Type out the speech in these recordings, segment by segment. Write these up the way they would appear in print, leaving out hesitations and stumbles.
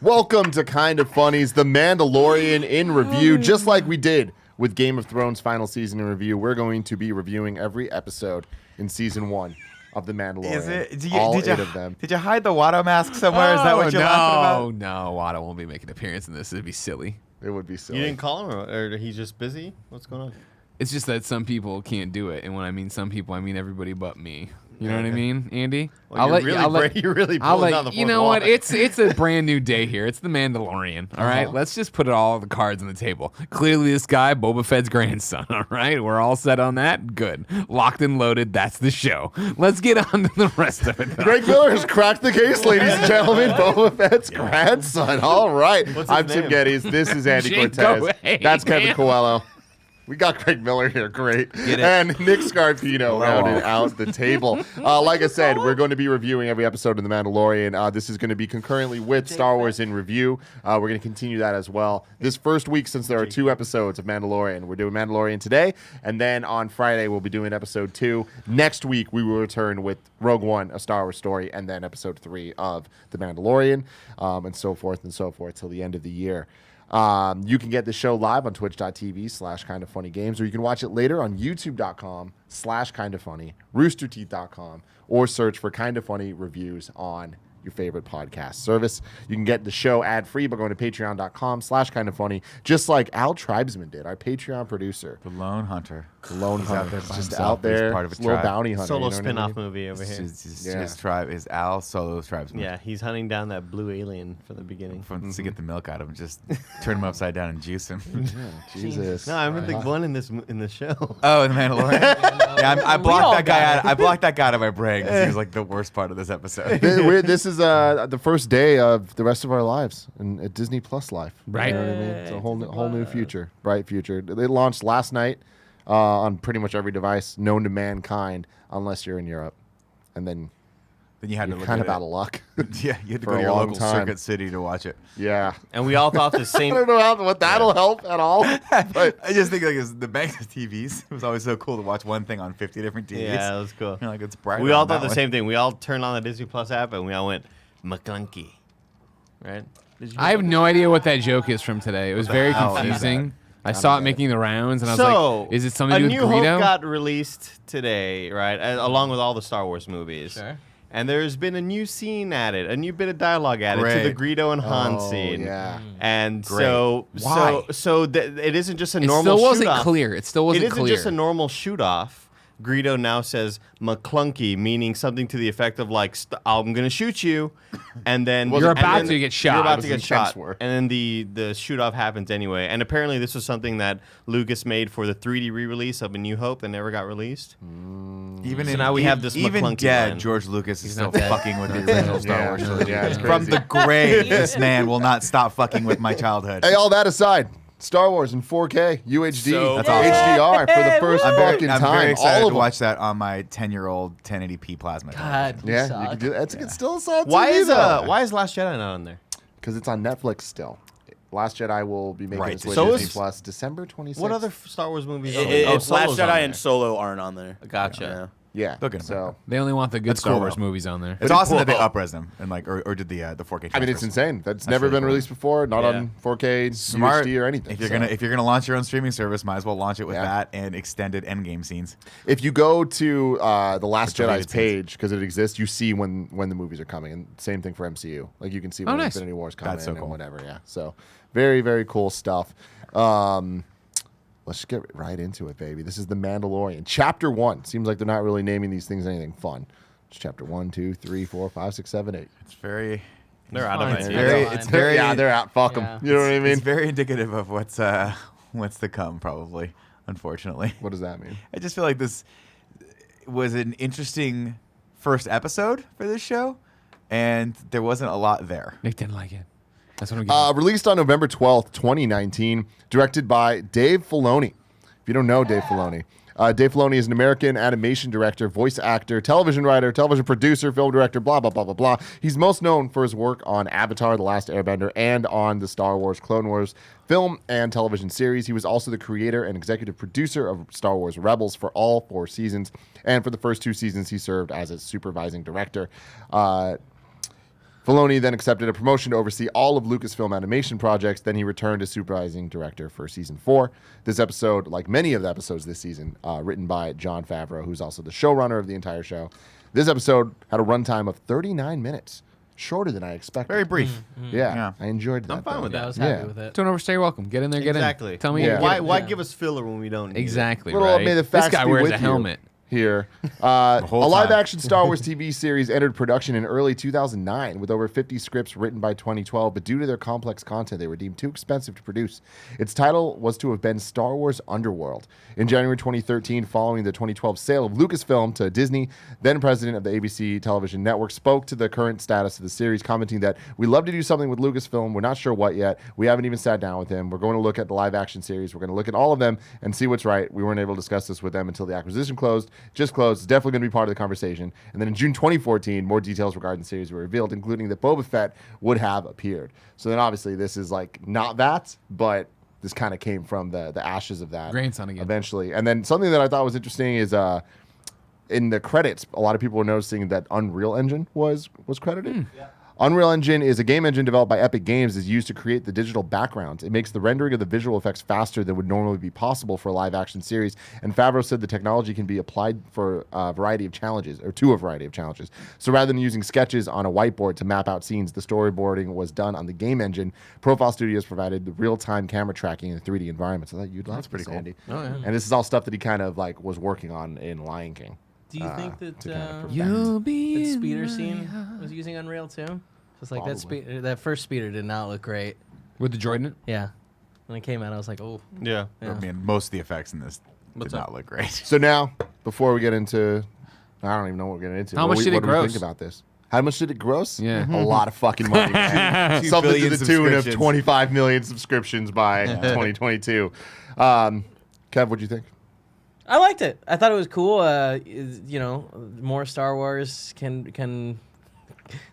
Welcome to Kind of Funny's The Mandalorian in review. Just like we did with Game of Thrones final season in review, we're going to be reviewing every episode in season 1 of The Mandalorian. Is it? All 8 of them. Did you hide the Watto mask somewhere? Is that what you're laughing about? No, Watto won't be making an appearance in this. It'd be silly. It would be silly. You didn't call him, or he's just busy? What's going on? It's just that some people can't do it, and when I mean some people, I mean everybody but me. You know what I mean, Andy? Well, you're really pulling down the fourth you know wall. what? It's a brand new day here. It's the Mandalorian. All right, let's just put all the cards on the table. Clearly, this guy, Boba Fett's grandson. All right, we're all set on that. Good, locked and loaded. That's the show. Let's get on to the rest of it. Though. Greg Miller has cracked the case, ladies and gentlemen. Boba Fett's grandson. All right, I'm Tim Gettys. This is Andy Cortez. That's Kevin Coelho. We got Greg Miller here, great. And Nick Scarpino rounded out the table. Like I said, we're going to be reviewing every episode of The Mandalorian. This is going to be concurrently with Star Wars in review. We're going to continue that as well. This first week, since there are 2 episodes of Mandalorian, we're doing Mandalorian today, and then on Friday we'll be doing episode 2. Next week we will return with Rogue One, A Star Wars Story, and then episode 3 of The Mandalorian, and so forth till the end of the year. You can get the show live on twitch.tv/kindoffunnygames, or you can watch it later on youtube.com/kindoffunny, roosterteeth.com, or search for Kind of Funny reviews on your favorite podcast service. You can get the show ad-free by going to patreon.com/kindoffunny, just like Al Tribesman did, our Patreon producer. The Lone Hunter. The Lone He's Hunter. out there by Just himself. out there, He's part of a little tribe. bounty hunter. Solo you know what I spin-off mean? movie over here. His tribe is Al Solo's tribesman. Yeah, he's hunting down that blue alien from the beginning. To get the milk out of him, just turn him upside down and juice him. Jesus. No, I'm the one in the show. Oh, in the Mandalorian. Yeah, I blocked that guy out. I blocked that guy out of my brain because he was like the worst part of this episode. This is the first day of the rest of our lives in a Disney Plus life. Right. You know what I mean? It's a whole new future, bright future. They launched last night on pretty much every device known to mankind, unless you're in Europe, and then You had to you're look kind at of it. out of luck. Yeah, you had to for go to a your long local time. circuit city to watch it. Yeah. And we all thought the I same. don't know what that'll help at all. But I just think like the bank of TVs. It was always so cool to watch one thing on 50 different TVs. Yeah, that was cool. You're like, it's bright. We all on thought that the one. same thing. We all turned on the Disney Plus app and we all went McClunky. Right? Did you I have no idea what that joke is from today. It was very hell is confusing. I saw it making the rounds, and I was So, like, "Is it something A to do New with Greedo?" Hope got released today, right? Along with all the Star Wars movies. Sure. And there's been a new scene added, a new bit of dialogue added to the Great. Greedo and Han Oh, scene. yeah. And Great. so it isn't just a It normal still wasn't shoot-off. clear. It still wasn't It isn't clear. just a normal shoot off. Greedo now says McClunky, meaning something to the effect of like, I'm gonna shoot you, and then You're and about then to get shot. You're about What to his get shot, intents were. and then the shoot off happens anyway. And apparently, this was something that Lucas made for the 3D re-release of A New Hope that never got released. Even So now we have this even McClunky dead, line. George Lucas is still not dead. fucking with the original Star Wars trilogy. Yeah, it's From crazy. the grave, this man will not stop fucking with my childhood. Hey, all that aside, Star Wars in 4K, UHD, So That's awesome. HDR for the first I'm fucking very time. excited all to of watch that on my 10-year-old 1080p plasma. God, them. Yeah, you can do that. It's still a solid Why TV, is though. why is Last Jedi not on there? Because it's on Netflix still. Last Jedi will be making Right. its way So to is- Disney Plus December 26th. What other Star Wars movies? are on there? It's Last Solo's on Jedi there. and Solo aren't on there. Gotcha. Yeah. They'll get 'em So, They only want the good That's Star cool, Wars though. movies on there. It's awesome that they upres them and like or did the 4K. I mean, it's transfers. insane. That's never really been cool. released before. Not Yeah. on 4K, Smart UHD, or anything. If you're So, gonna launch your own streaming service, might as well launch it with Yeah. that and extended endgame scenes. if you go to the Last The deleted Jedi's page because it exists, you see when the movies are coming, and same thing for MCU. Like you can see when nice. Infinity War's coming That's so and cool. whatever. Yeah. So very very cool stuff. Let's just get right into it, baby. This is The Mandalorian, Chapter 1. Seems like they're not really naming these things anything fun. It's Chapter 1, 2, 3, 4, 5, 6, 7, 8. It's very They're out of fine. ideas. It's very yeah, they're out. Fuck them. Yeah. You know what I mean? It's very indicative of what's to come, probably. Unfortunately, What does that mean? I just feel like this was an interesting first episode for this show, and there wasn't a lot there. Nick didn't like it. That's what I'm getting. Released on November 12th, 2019, directed by Dave Filoni. If you don't know Dave Filoni, Dave Filoni is an American animation director, voice actor, television writer, television producer, film director, blah, blah, blah, blah, blah. He's most known for his work on Avatar, The Last Airbender, and on the Star Wars Clone Wars film and television series. He was also the creator and executive producer of Star Wars Rebels for all 4 seasons. And for the first 2 seasons, he served as a supervising director. Filoni then accepted a promotion to oversee all of Lucasfilm animation projects. Then he returned as supervising director for season 4. This episode, like many of the episodes this season, written by Jon Favreau, who's also the showrunner of the entire show. This episode had a runtime of 39 minutes. Shorter than I expected. Very brief. Yeah, I enjoyed that. I'm fine with that. I was happy with it. Don't overstay your welcome. Get in there, get Exactly. in. Tell me. Yeah. Why give us filler when we don't need Exactly. Little right. may the This facts guy be wears with a you. helmet. Here. A whole live-action Star Wars TV series entered production in early 2009 with over 50 scripts written by 2012, but due to their complex content, they were deemed too expensive to produce. Its title was to have been Star Wars Underworld. In January 2013, following the 2012 sale of Lucasfilm to Disney, then president of the ABC television network spoke to the current status of the series, commenting that, "We love to do something with Lucasfilm. We're not sure what yet. We haven't even sat down with him. We're going to look at the live-action series. We're going to look at all of them and see what's right. We weren't able to discuss this with them until the acquisition closed. Just closed. It's definitely going to be part of the conversation." And then in June 2014, more details regarding the series were revealed, including that Boba Fett would have appeared. So then obviously this is like not that, but this kind of came from the ashes of that. Grandson again. Eventually. And then something that I thought was interesting is in the credits, a lot of people were noticing that Unreal Engine was credited. Unreal Engine is a game engine developed by Epic Games, is used to create the digital backgrounds. It makes the rendering of the visual effects faster than would normally be possible for a live-action series. And Favreau said the technology can be applied for a variety of challenges, or to a variety of challenges. So rather than using sketches on a whiteboard to map out scenes, the storyboarding was done on the game engine. Profile Studios provided the real-time camera tracking in the 3D environment. So that you'd like. That's pretty cool. Andy. Oh, yeah. And this is all stuff that he kind of like was working on in Lion King. Do you think that to kind of perfect. You'll be that in speeder my scene heart. was using Unreal too? Just like Probably. that first speeder did not look great. With the droid in it? Yeah. When it came out, I was like, oh. Yeah. I mean, most of the effects in this did not look great. So now, before we get into, I don't even know what we're getting into. How much did it what do we gross? think about this? How much did it gross? Yeah. A lot of fucking money. Man. 2 Something to billion the tune of subscriptions. 25 million subscriptions by 2022. Kev, what'd you think? I liked it. I thought it was cool. More Star Wars can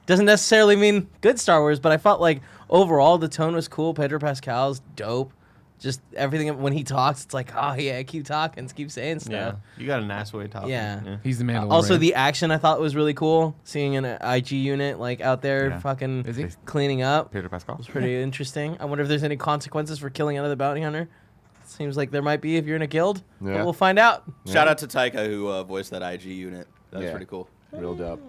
doesn't necessarily mean good Star Wars, but I felt like overall the tone was cool. Pedro Pascal's dope. Just everything when he talks, it's like, oh yeah, keep talking, keep saying stuff. Yeah. You got an ass way talking. Yeah. He's the Mandalorian. Also, the action I thought was really cool. Seeing an IG unit like out there Yeah. fucking Is he? cleaning up Pedro Pascal. was pretty interesting. I wonder if there's any consequences for killing another bounty hunter. Seems like there might be if you're in a guild. Yeah. But we'll find out. Shout out to Taika who voiced that IG unit. That was Yeah. pretty cool. Real dope.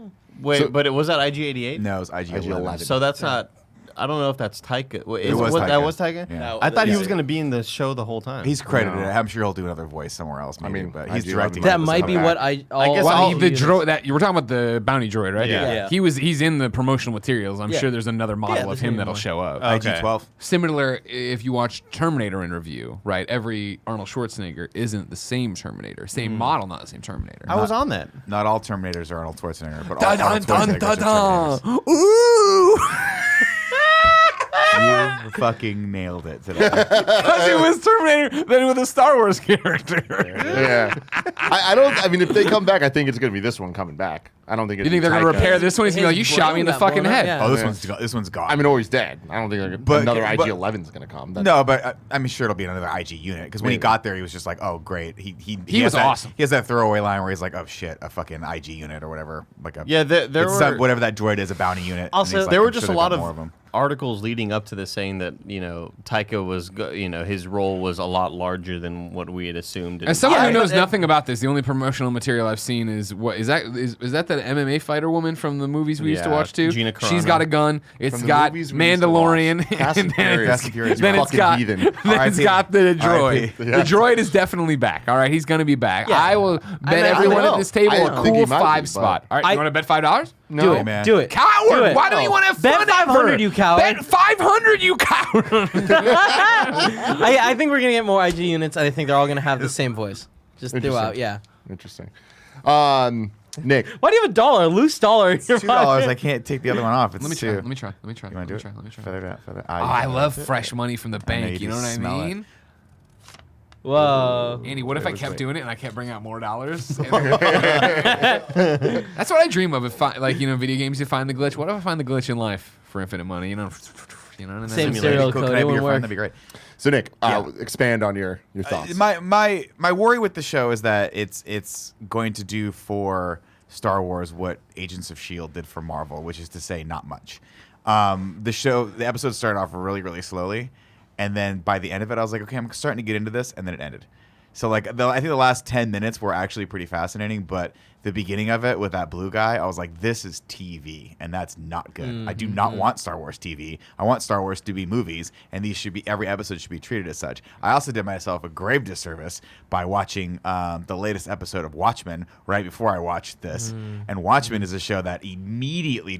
Wait, So- but it was that IG-88? No, it was IG-11. So that's not. I don't know if that's Taika. Wait, It was That Taika. was Taika? Yeah. I thought he Yeah. was going to be in the show the whole time. He's credited. No. I'm sure he'll do another voice somewhere else. Maybe, mean, but I he's do directing. love That Michael might be Scott. what I. guess Well, all the units. droid that you were talking about the bounty droid, right? Yeah. Yeah. He's in the promotional materials. I'm Yeah. sure there's another model Yeah, of there's him gonna be that'll more. show up. Okay. IG-12. Similar, if you watch Terminator in review, right? Every Arnold Schwarzenegger isn't the same Terminator, same model, not the same Terminator. I was on that. Not all Terminators are Arnold Schwarzenegger, but all Dun, dun, Arnold dun, Schwarzeneggers dun, are dun. Terminators. Ooh, You fucking nailed it today. because it was Terminator, then with a Star Wars character. Yeah. I don't. I mean, if they come back, I think it's going to be this one coming back. I don't think it's You think they're gonna Taika. repair this one? He's gonna be like, His "You shot me in the brain got fucking blown up, head." yeah. Oh, Yeah. this one's gone. I mean, or he's dead. I don't think they're But- another but- IG-11 is going to come. That's- No, but I'm sure it'll be another IG unit because when he Maybe. got there, he was just like, "Oh, great." He He was has that- awesome. He has that throwaway line where he's like, "Oh shit, a fucking IG unit or whatever." Like a Yeah, there it's were some- whatever that droid is, a bounty unit. and Also, he's like, there were "I'm just sure a they've lot got of, more of them. articles leading up to this saying that Taika was his role was a lot larger than what we had assumed. As someone Yeah, who knows but- nothing about this, the only promotional material I've seen is what is that? Is that the MMA fighter woman from the movies we used to Yeah, watch too? Gina She's Carano. got a gun. It's From the got movies we used to Mandalorian, watch. Fast and and then Furious. Fast and Furious, then you it's fucking got heathen. then it's R.I.P. got the droid. R.I.P. The droid is definitely back. All right, he's gonna be back. Yeah. I will bet mean, I everyone don't at know. this table I a think he cool might be, 5 but- spot. All right, I- you want to bet $5? No. Do it. man. Do it. Coward! Do it. Why don't you want to have Bet fun 500, ever? you coward. Bet 500, you coward! I think we're gonna get more IG units. I think they're all gonna have the same voice. Just throughout, Interesting. yeah. Interesting. Nick, Why do you have a loose dollar? in your $2. pocket? I can't take the other one off. It's Let me try. two. Let me try. Let me try. You want to do it? Let me try. Feather that. Feather. Oh, I love fresh money from the bank. you You know what just I smell it. mean? Whoa. Andy, what if I was kept like- doing it and I kept bringing out more dollars? That's what I dream of. If video games, you find the glitch. What if I find the glitch in life for infinite money? You know, and then Same it's- serial Cool. code. Can I It be won't your work. friend? That'd be great. so Nick, Yeah. expand on your thoughts. My worry with the show is that it's going to do for Star Wars what Agents of S.H.I.E.L.D. did for Marvel, which is to say not much. The episode started off really, really slowly, and then by the end of it, I was like, okay, I'm starting to get into this, and then it ended. So like, I think the last 10 minutes were actually pretty fascinating, but the beginning of it with that blue guy, I was like, this is TV, and that's not good. I do not want Star Wars TV. I want Star Wars to be movies, and every episode should be treated as such. I also did myself a grave disservice by watching the latest episode of Watchmen right before I watched this. And Watchmen is a show that immediately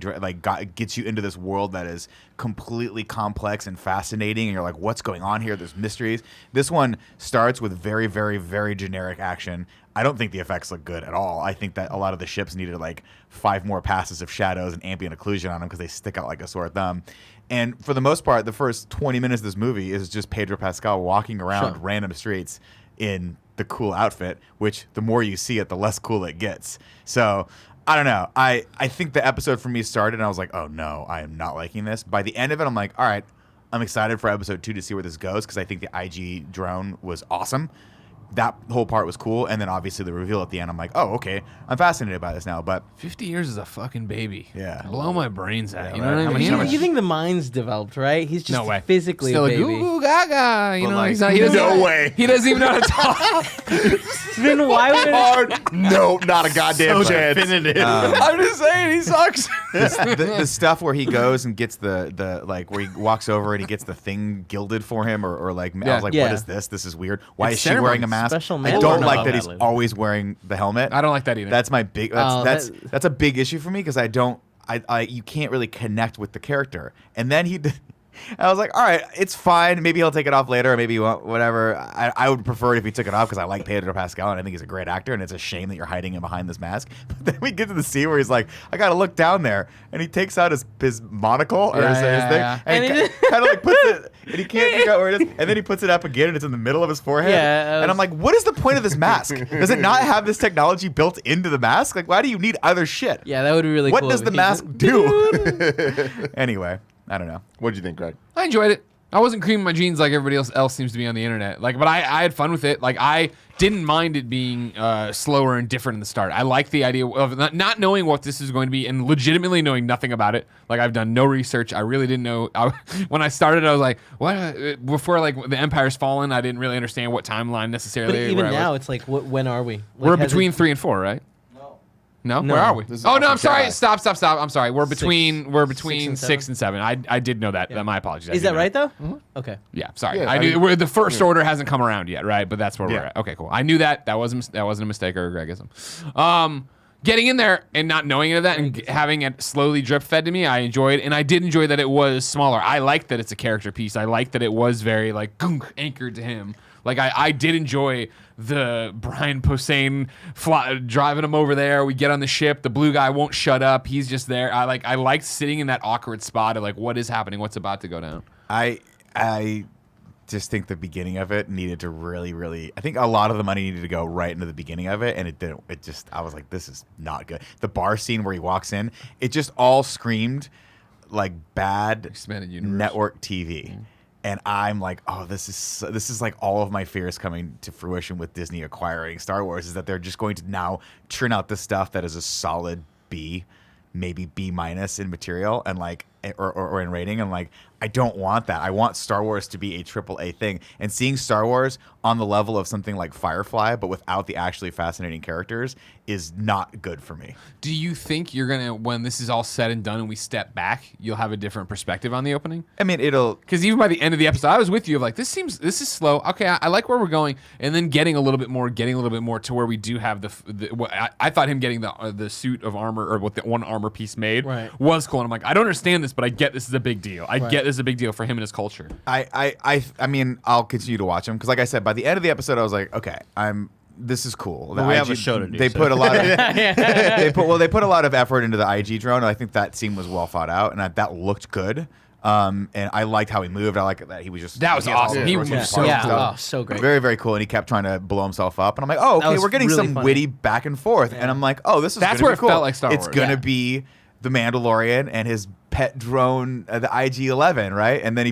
gets you into this world that is completely complex and fascinating, and you're like, what's going on here? There's mysteries. This one starts with very, very, very generic action. I don't think the effects look good at all. I think that a lot of the ships needed like 5 more passes of shadows and ambient occlusion on them because they stick out like a sore thumb. And for the most part, the first 20 minutes of this movie is just Pedro Pascal walking around random streets in the cool outfit, which the more you see it, the less cool it gets. So I don't know. I think the episode for me started and I was like, oh no, I am not liking this. By the end of it, I'm like, all right, I'm excited for episode 2 to see where this goes because I think the IG drone was awesome. That whole part was cool, and then obviously the reveal at the end, I'm like, oh, okay, I'm fascinated by this now, but 50 years is a fucking baby. Yeah. Blow my brains out. Yeah, You know right. what I mean? You think the mind's developed, right? He's just No way. physically Still a a baby. goo goo gaga. You But know, like- he's not, he doesn't, No way. He doesn't even know how to talk. Then why would it? Hard. No, not a goddamn So chance. definitive. I'm just saying, he sucks. the stuff where he goes and gets the like where he walks over and he gets the thing gilded for him or like I Yeah. was like, Yeah. what is this? This is weird. Why It's is she wearing a ceremony. mask? Special I man. don't We'll like know that that he's later. always wearing the helmet. I don't like that either. That's my big. Oh, That's a big issue for me because I you can't really connect with the character. And then I was like, all right, it's fine. Maybe he'll take it off later, or maybe he won't, whatever. I would prefer it if he took it off because I like Pedro Pascal and I think he's a great actor, and it's a shame that you're hiding him behind this mask. But then we get to the scene where he's like, I got to look down there, and he takes out his monocle or his thing, and And he he kind of like puts it, and he can't figure out where it is, and then he puts it up again, and it's in the middle of his forehead. Yeah, and I'm like, what is the point of this mask? Does it not have this technology built into the mask? Like, why do you need other shit? Yeah, that would be really What cool. does if the he mask just- do? Anyway, I don't know. What'd you think, Greg? I enjoyed it. I wasn't creaming my jeans like everybody else seems to be on the internet. Like, but I had fun with it. Like, I didn't mind it being slower and different in the start. I like the idea of not knowing what this is going to be and legitimately knowing nothing about it. Like, I've done no research. I really didn't know. When I started, I was like, what? Before, like, the Empire's Fallen, I didn't really understand what timeline necessarily. But even where I now, was. it's like, when are we? Like, We're has between it- 3 and 4, right? No, No. where are we? This is Oh no, Upper I'm sorry. Jedi. Stop. I'm sorry. We're Six- between 6 6 and and 7. I did know that. Yeah. My apologies. I Is did that know right though? Okay. Yeah, sorry. Yeah, I I knew mean- the first order hasn't come around yet, right? But that's where we're Yeah. at. Okay, cool. I knew that. That wasn't a mistake or a Gregism. Getting in there and not knowing any of that and having it slowly drip fed to me, I enjoyed, and I did enjoy that it was smaller. I like that it's a character piece. I like that it was very like anchored to him. Like I did enjoy the Brian Posehn driving him over there. We get on the ship. The blue guy won't shut up. He's just there. I liked sitting in that awkward spot of like, what is happening? What's about to go down? I just think the beginning of it needed to really I think a lot of the money needed to go right into the beginning of it, and it didn't. It just, I was like, this is not good. The bar scene where he walks in, it just all screamed like bad Expanded universe. network TV. And I'm like, oh, this is like all of my fears coming to fruition with Disney acquiring Star Wars, is that they're just going to now churn out this stuff that is a solid B, maybe B- in material and like or in rating, and like, I don't want that. I want Star Wars to be a AAA thing, and seeing Star Wars on the level of something like Firefly but without the actually fascinating characters is not good for me. Do you think you're gonna, when this is all said and done and we step back, you'll have a different perspective on the opening? I mean, it'll Because even by the end of the episode, I was with you of like, this is slow. Okay, I like where we're going, and then getting a little bit more to where we do have I thought him getting the suit of armor or what the one armor piece made Right. was cool. And I'm like, I don't understand this, but I get this is a big deal. I get this is a big deal for him and his culture. I mean, I'll continue to watch them because, like I said, by the end of the episode, I was like, okay, this is cool. Well, we have a show to do, They so. put a lot of they put a lot of effort into the IG drone, and I think that scene was well thought out, and that looked good. And I liked how he moved. I like that he was just That was he has all awesome. the He sorts of was parts so and cool. stuff. Oh, so great. Very, very cool. And he kept trying to blow himself up, and I'm like, oh, That okay, was we're getting really some funny. witty back and forth, and I'm like, oh, this is That's gonna where be it cool. felt like Star It's Wars. gonna Yeah. be the Mandalorian and his pet drone, the IG-11, right? And then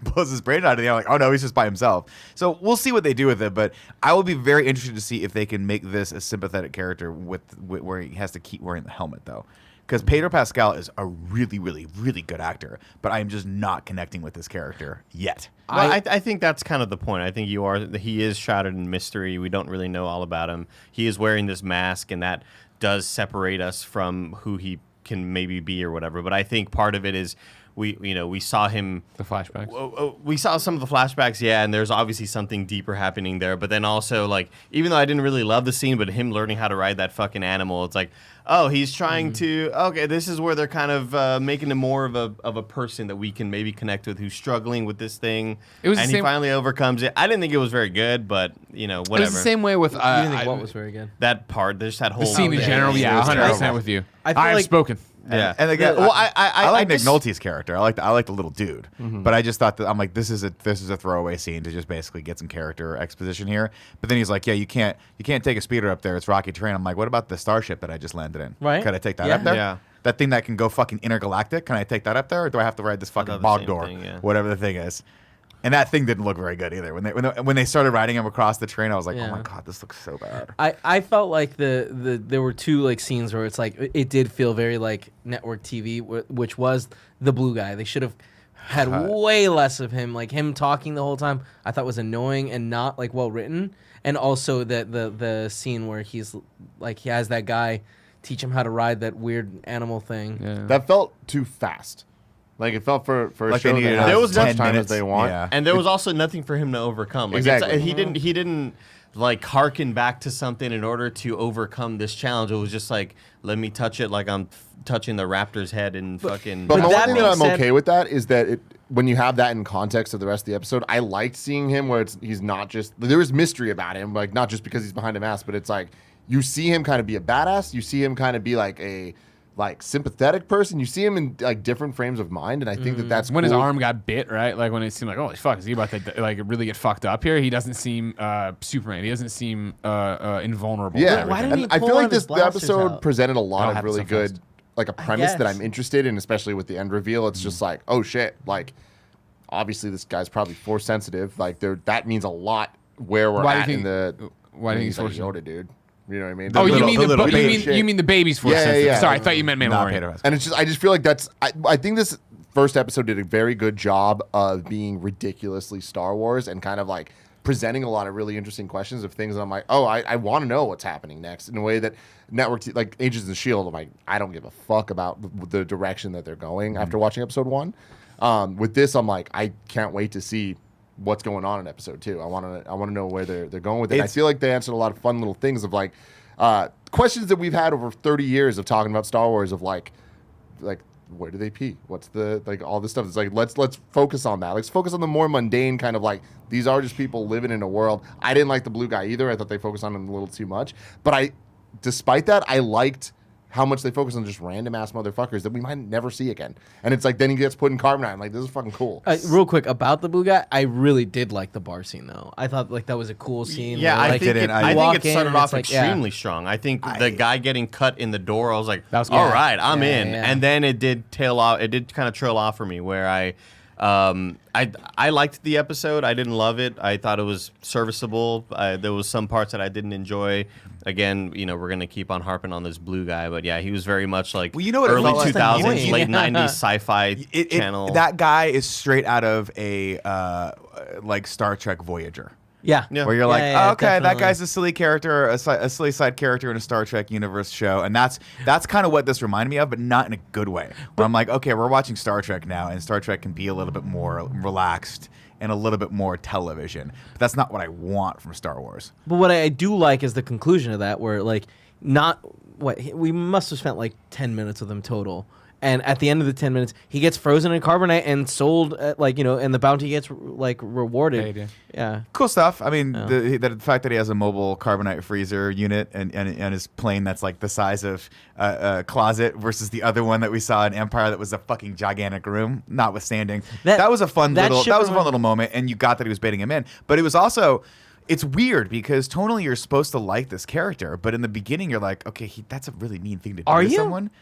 blows his brain out, and they're like, oh no, he's just by himself. So we'll see what they do with it, but I will be very interested to see if they can make this a sympathetic character with where he has to keep wearing the helmet, though. Because Pedro Pascal is a really, really, really good actor, but I am just not connecting with this character yet. Well, I think that's kind of the point. I think he is shrouded in mystery. We don't really know all about him. He is wearing this mask, and that does separate us from who he can maybe be or whatever. But I think part of it is we saw him. The flashbacks. We saw some of the flashbacks, yeah, and there's obviously something deeper happening there. But then also, like, even though I didn't really love the scene, but him learning how to ride that fucking animal, it's like, oh, he's trying to. Okay, this is where they're kind of making him more of a person that we can maybe connect with, who's struggling with this thing. It was and he finally overcomes it. I didn't think it was very good, but whatever. It was the same way with. You didn't think what was very good? That part. There's that whole The scene in thing. general, yeah, 100% with you. I feel I have like- spoken. Yeah. And again, Well, I like Nick just- Nolte's character. I like the little dude. But I just thought that I'm like, this is a throwaway scene to just basically get some character exposition here. But then he's like, yeah, you can't take a speeder up there. It's rocky terrain. I'm like, what about the starship that I just landed in? Right. Could I take that Yeah. up there? Yeah. That thing that can go fucking intergalactic. Can I take that up there, or do I have to ride this fucking the bog same door, thing, yeah. whatever the thing is? And that thing didn't look very good either. When they started riding him across the train, I was like, Yeah. oh my god, this looks so bad. I felt like there were two like scenes where it's like it did feel very like network TV, which was the blue guy. They should have had way less of him. Like him talking the whole time, I thought was annoying and not like well written. And also the scene where he's like he has that guy teach him how to ride that weird animal thing. Yeah. That felt too fast. Like it felt for a Like show they that needed has There was as much 10 time minutes. as they want. Yeah. And there was also nothing for him to overcome. Like Exactly. He didn't like harken back to something in order to overcome this challenge. It was just like, let me touch it like I'm touching the raptor's head and fucking. But the that one thing that being I'm said- okay with that is that when you have that in context of the rest of the episode, I liked seeing him where he's not just there is mystery about him, like not just because he's behind a mask, but it's like you see him kind of be a badass, you see him kind of be like a sympathetic person, you see him in like different frames of mind, and I think that's When his cool. arm got bit, right? Like when it seemed like, holy fuck, is he about to like really get fucked up here? He doesn't seem Superman. He doesn't seem invulnerable. Yeah, to Why everything. didn't he and I pull feel one like of his the blasters episode out? presented a lot That'll of happen really so good fast. like a premise that guess. I'm interested in, especially with the end reveal. It's just like, oh shit, like obviously this guy's probably force sensitive. Like that means a lot where we're Why do you at in think- the. why do you think he's like force Yoda, dude? You know what I mean? Oh, The you little- mean the little you baby mean shit. you mean the baby's force Yeah, sensitive? yeah. Sorry, I thought you meant Not Mandalorian. Pedro Pascal. And it's just I just feel like I think this first episode did a very good job of being ridiculously Star Wars and kind of like presenting a lot of really interesting questions of things that I'm like, oh, I want to know what's happening next in a way that like Agents of S.H.I.E.L.D., I'm like, I don't give a fuck about the direction that they're going after watching episode 1. With this, I'm like, I can't wait to see what's going on in episode 2. I want to know where they're going with it. I feel like they answered a lot of fun little things of like questions that we've had over 30 years of talking about Star Wars of like where do they pee? What's the like all this stuff? It's like let's focus on that. Let's focus on the more mundane kind of like these are just people living in a world. I didn't like the blue guy either. I thought they focused on him a little too much. But despite that, I liked how much they focus on just random ass motherfuckers that we might never see again. And it's like then he gets put in carbonite. I'm like, this is fucking cool. Real quick about the blue guy, I really did like the bar scene though. I thought like that was a cool scene. Yeah, where, I like, think didn't. it, I I walk think it in started and off it's like, yeah. extremely strong. I think the guy getting cut in the door, I was like, That was all cool. right, I'm Yeah, in. yeah. And then it did tail off. It did kind of trail off for me where I liked the episode. I didn't love it. I thought it was serviceable. There was some parts that I didn't enjoy. Again, we're gonna keep on harping on this blue guy, but yeah, he was very much like Well, you know what it early felt like? 2000s, Annoying. late Yeah. 90s sci-fi channel. That guy is straight out of a like Star Trek Voyager. Yeah. Yeah. Where you're like, Yeah, oh, okay, that definitely. guy's a silly character, a silly side character in a Star Trek universe show, and that's kind of what this reminded me of, but not in a good way. Where I'm like, okay, we're watching Star Trek now, and Star Trek can be a little bit more relaxed and a little bit more television, but that's not what I want from Star Wars. But what I do like is the conclusion of that, where like we must have spent like 10 minutes with him total. And at the end of the 10 minutes, he gets frozen in carbonite and sold, at, and the bounty gets like rewarded. Paid, yeah. Yeah. Cool stuff. I mean, the fact that he has a mobile carbonite freezer unit and his plane that's like the size of a closet versus the other one that we saw in Empire that was a fucking gigantic room. Notwithstanding, that was a fun little moment, and you got that he was baiting him in. But it was also. It's weird because tonally you're supposed to like this character, but in the beginning you're like, okay, that's a really mean thing to do Are to you? someone.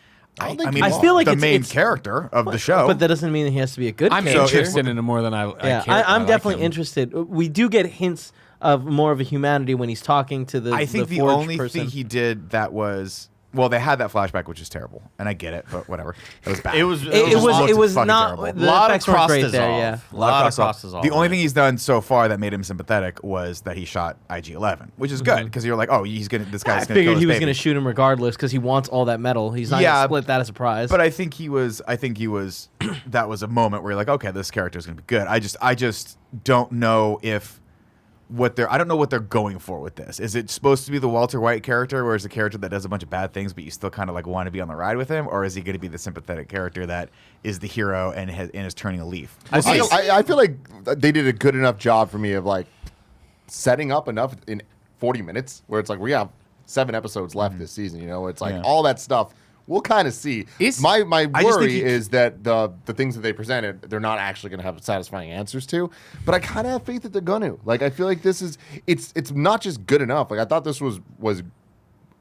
I think mean, I feel like the it's- main it's- character of the show. But that doesn't mean he has to be a good I'm character. interested in it more than I Yeah, care. I'm like definitely him. interested. We do get hints of more of a humanity when he's talking to the I think the forged only person. thing he did that was they had that flashback, which is terrible, and I get it, but whatever. It was bad. It looked was fucking not. terrible. The lot of effects weren't cross great dissolve. there. Yeah. A lot of cross cross dissolve. The only thing he's done so far that made him sympathetic was that he shot IG-11, which is good because you're like, oh, this guy's I gonna figured kill he his was baby. going to shoot him regardless because he wants all that metal. He's not going Yeah, to split that as a prize. But I think he was. That was a moment where you're like, okay, this character is gonna be good. I just don't know if. I don't know what they're going for with this. Is it supposed to be the Walter White character, where it's a character that does a bunch of bad things, but you still kind of like want to be on the ride with him, or is he going to be the sympathetic character that is the hero and is turning a leaf? I feel like they did a good enough job for me of like setting up enough in 40 minutes where it's like we have 7 episodes left this season. You know, it's like all that stuff. We'll kind of see. My worry is that the things that they presented, they're not actually going to have satisfying answers to. But I kind of have faith that they're going to. Like, I feel like this is it's not just good enough. Like, I thought this was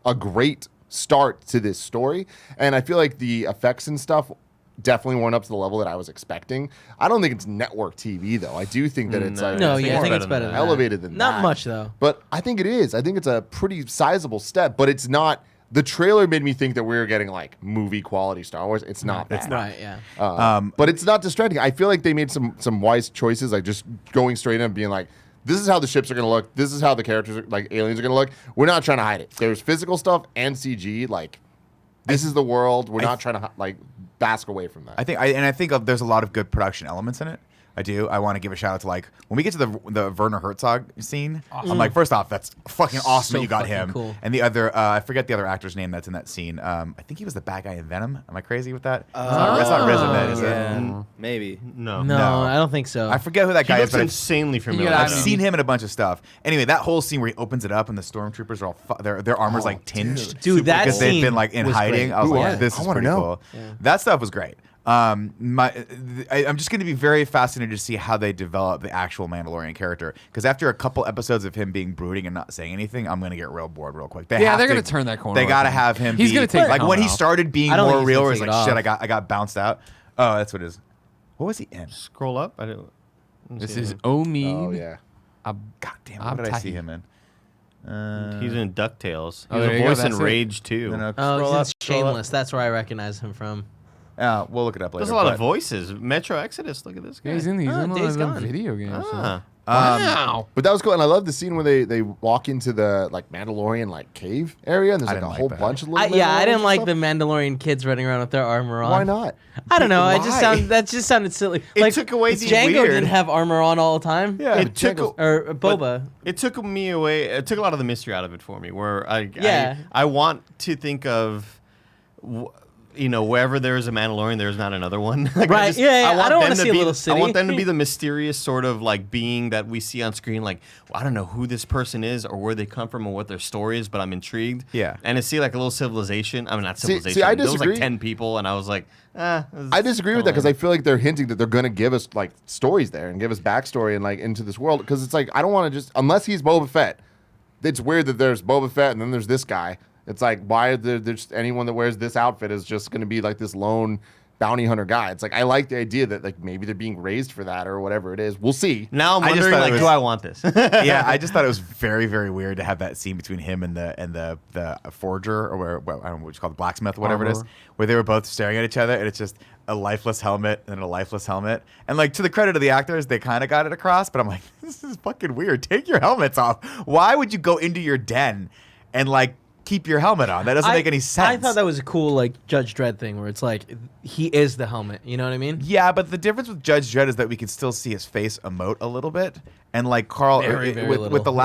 a great start to this story, and I feel like the effects and stuff definitely weren't up to the level that I was expecting. I don't think it's network TV though. I do think that it's like no, I yeah, I think more it's better than elevated that. than Not that. much though. But I think it is. I think it's a pretty sizable step, but it's not. The trailer made me think that we were getting like movie quality Star Wars. It's not that. Right? Yeah. But it's not distracting. I feel like they made some wise choices, like just going straight in and being like, this is how the ships are going to look. This is how the characters, like aliens, are going to look. We're not trying to hide it. There's physical stuff and CG. Like, this is the world. We're not trying to like bask away from that. I think there's a lot of good production elements in it. I do. I want to give a shout out to like when we get to the Werner Herzog scene. I'm like, first off, that's fucking awesome So that you got fucking him. cool. And the other, I forget the other actor's name that's in that scene. I think he was the bad guy in Venom. Am I crazy with that? It's not Riz Ahmed, is it? Maybe. No, No. I don't think so. I forget who that He guy is, looks but insanely familiar. Yeah, I've I know. seen him in a bunch of stuff. Anyway, that whole scene where he opens it up and the stormtroopers are all their armor's like tinged, Dude, that because they've scene been like in was hiding. great. I was Who like, are this they? is I wanna pretty know. cool. That stuff was great. I'm just going to be very fascinated to see how they develop the actual Mandalorian character, because after a couple episodes of him being brooding and not saying anything, I'm going to get real bored real quick. Yeah, they're gonna turn that corner They with got to him. have him. He's be, gonna take the like when he helmet off. started being I don't more think he's real. gonna Where he's take like, it shit, off. I got bounced out. Oh, that's what it is. What was he in? Scroll up. I don't. This is Omid. Oh yeah. God damn, what did I see Abtahi. him in? He's in DuckTales. Oh, He's there a you go, voice in that's it. Rage too. No, no, Oh, scroll he's in up, scroll up. Shameless. That's where I recognize him from. We'll look it up later. There's a lot but- of voices. Metro Exodus. Look at this guy. Yeah, he's in Oh, one Days of the Gone. video games. Ah. Wow. But that was cool, and I love the scene where they walk into the like Mandalorian like cave area, and there's I like a didn't like whole that. bunch of little. I didn't Mandalorians like and the Mandalorian kids running around with their armor on. stuff. Why not? I don't know. Why? That just sounded silly. It like took away the Django weird. didn't have armor on all the time. Yeah, It took Or Boba. It took me away. It took a lot of the mystery out of it for me. Where Yeah. I want to think of, wherever there is a Mandalorian, there is not another one. Like, Right, yeah, I want don't them wanna to see a be- little city. I want them to be the mysterious sort of like being that we see on screen. Like, well, I don't know who this person is or where they come from or what their story is, but I'm intrigued. Yeah. And to see like a little civilization. I mean, not See, civilization. I There was like disagree. 10 people, and I was like, I disagree with that because I feel like they're hinting that they're going to give us like stories there and give us backstory and like into this world, because it's like I don't want to just, unless he's Boba Fett. It's weird that there's Boba Fett and then there's this guy. It's like, why are there just anyone that wears this outfit is just going to be like this lone bounty hunter guy? It's like, I like the idea that like maybe they're being raised for that or whatever it is. We'll see. Now I'm I just wondering, thought it like, was- do I want this? Yeah, I just thought it was very, very weird to have that scene between him and the forger, or I don't know what you call it, the blacksmith, whatever it is, where they were both staring at each other, and it's just a lifeless helmet and a lifeless helmet. And like, to the credit of the actors, they kind of got it across, but I'm like, this is fucking weird. Take your helmets off. Why would you go into your den and like keep your helmet on? That doesn't make any sense. I thought that was a cool like Judge Dredd thing where it's like he is the helmet. You know what I mean? Yeah, but the difference with Judge Dredd is that we can still see his face emote a little bit, and like Carl Very, very with little, the yeah.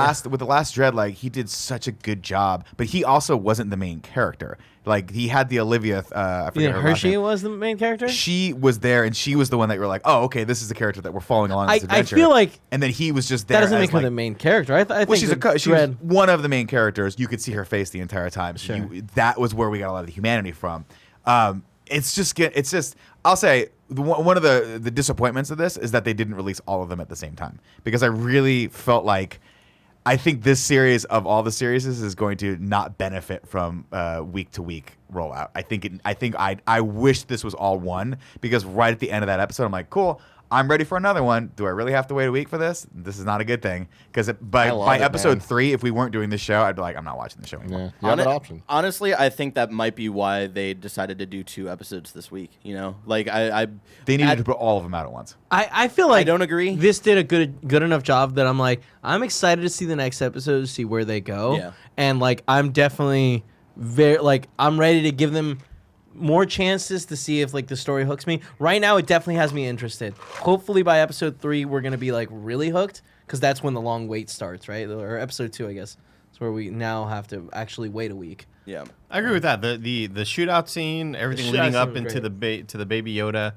last Dredd, like he did such a good job, but he also wasn't the main character. Like he had the Olivia, I You forget think her last Hershey name. was the main character? She was there, and she was the one that you were like, oh, okay, this is the character that we're following along this I adventure. feel like and then he was just there. that doesn't as, make her like, the main character. I think well, she's that she was Dredd. one of the main characters. You could see her face the entire time. So Sure. that was where we got a lot of the humanity from. It's just. I'll say one of the disappointments of this is that they didn't release all of them at the same time, because I really felt like I think this series of all the series is going to not benefit from week to week rollout. I wish this was all one, because right at the end of that episode, I'm like, cool, I'm ready for another one. Do I really have to wait a week for this? This is not a good thing, because by episode 3, if we weren't doing this show, I'd be like, I'm not watching the show anymore. Yeah, you have an option. Honestly, I think that might be why they decided to do 2 episodes this week. You know, like They needed to put all of them out at once. I feel like I don't agree. This did a good enough job that I'm like, I'm excited to see the next episode, to see where they go. Yeah. And like, I'm definitely I'm ready to give them more chances to see if like the story hooks me. Right now, it definitely has me interested. Hopefully by episode 3, we're gonna be like really hooked, because that's when the long wait starts, right? Or episode 2, I guess. It's where we now have to actually wait a week. Yeah, I agree with that. The shootout scene, everything leading up into the Baby Yoda.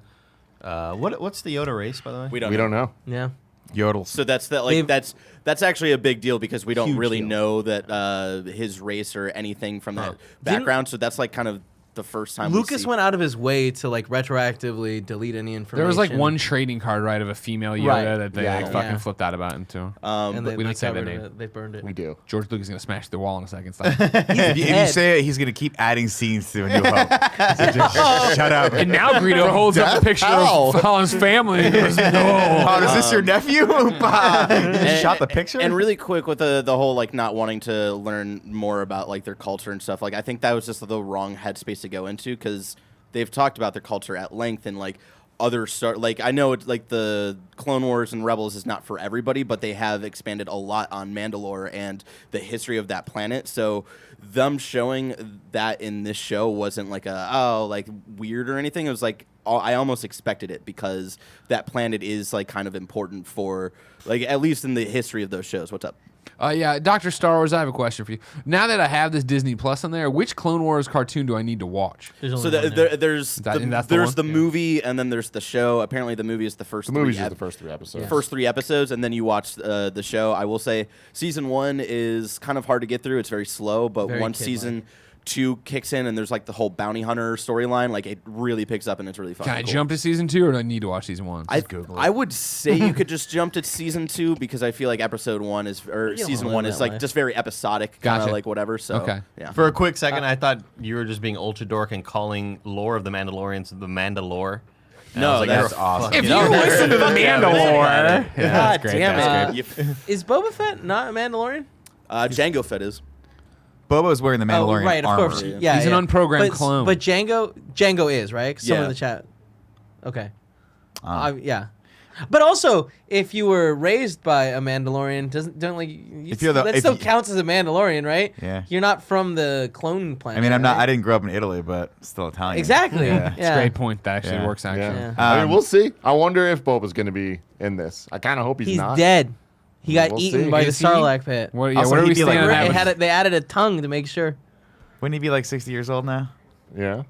What's the Yoda race, by the way? we We don't know. Yeah. Yodels. So that's actually a big deal, because we don't Huge really deal. know that his race or anything from that background. So that's like kind of the first time Lucas went out of his way to like retroactively delete any information. There was like one trading card, right, of a female Yoda Right. that they Yeah. like, fucking Yeah. flipped out about into. and but we don't say the covered name. it. They burned it. We do. George Lucas is gonna smash the wall in a second. Stop. If you say it, he's going to keep adding scenes to A New Hope. So just shut up. And now Greedo holds up Death? the picture How? of Holland's family. He goes, no. Oh, is this your nephew? You shot the picture? And really quick with the whole like not wanting to learn more about like their culture and stuff. Like I think that was just the wrong headspace to go into, because they've talked about their culture at length, and like other like I know it's like the Clone Wars and Rebels is not for everybody, but they have expanded a lot on Mandalore and the history of that planet. So them showing that in this show wasn't like like weird or anything. It was like I almost expected it, because that planet is like kind of important for like at least in the history of those shows. What's up? Yeah, Dr. Star Wars, I have a question for you. Now that I have this Disney Plus on there, which Clone Wars cartoon do I need to watch? There's So only one there. there's that's there's the the one? movie, and then there's the show. Apparently, the movie is the first. The movie's three just the first 3 episodes. first 3 episodes, and then you watch the show. I will say season 1 is kind of hard to get through. It's very slow, but Very once kid-like. season 2 kicks in and there's like the whole bounty hunter storyline, like it really picks up and it's really fun. Can I jump to season 2, or do I need to watch season 1? I would say you could just jump to season 2, because I feel like episode 1 is or don't season wanna 1 live is that like life. just very episodic, kind of Gotcha. like whatever. So Okay. yeah. For a quick second, I thought you were just being ultra dork and calling lore of the Mandalorians the Mandalore. And I No, was like, that's you're a awesome. fucking If you nerd. listen to the Mandalore, God that's great, damn that's it. great. Is Boba Fett not a Mandalorian? Jango Fett is. Boba's wearing the Mandalorian right, of armor. course. Yeah, He's an yeah. unprogrammed but, clone. But Django is, right? Someone Yeah. in the chat. Okay. Yeah. But also, if you were raised by a Mandalorian, that still counts as a Mandalorian, right? Yeah. You're not from the clone planet. I mean, I right? didn't grow up in Italy, but still Italian. Exactly. Yeah. It's a great point. That actually Yeah. works, actually. Yeah. Yeah. I mean, we'll see. I wonder if Boba's going to be in this. I kind of hope he's He's not. dead. He got We'll eaten see. by the Is he? Sarlacc pit. What, Also, what are he'd we be like standing Ray- at? They added a tongue to make sure. Wouldn't he be like 60 years old now? Yeah,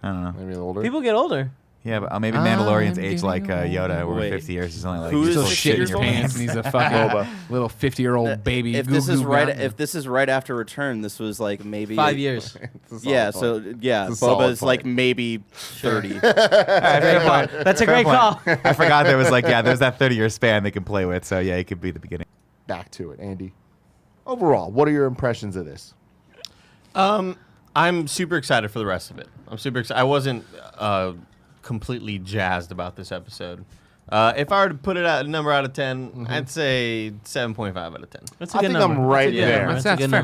I don't know. maybe a little older. People get older. Yeah, but maybe Mandalorians I'm age like getting Yoda, where Wait. 50 years he's only like Who you're is still 60 Shit in years your old? pants, and he's a fucking Boba. little 50-year-old baby. If this is goo-goo right, guy. if this is right after Return, this was like maybe 5 years. It's a solid Yeah, point. so yeah, It's a solid Boba's like point. maybe 30. Great call. That's a great call. I forgot there was there's that 30-year span they can play with. So yeah, he could be the beginning. Back to it, Andy. Overall, what are your impressions of this? I'm super excited for the rest of it. I'm super excited. I wasn't completely jazzed about this episode. If I were to put it at a number out of 10, I'd say 7.5 out of 10. That's a I good think number. I'm right That's a good there. number. That's That's a good fair.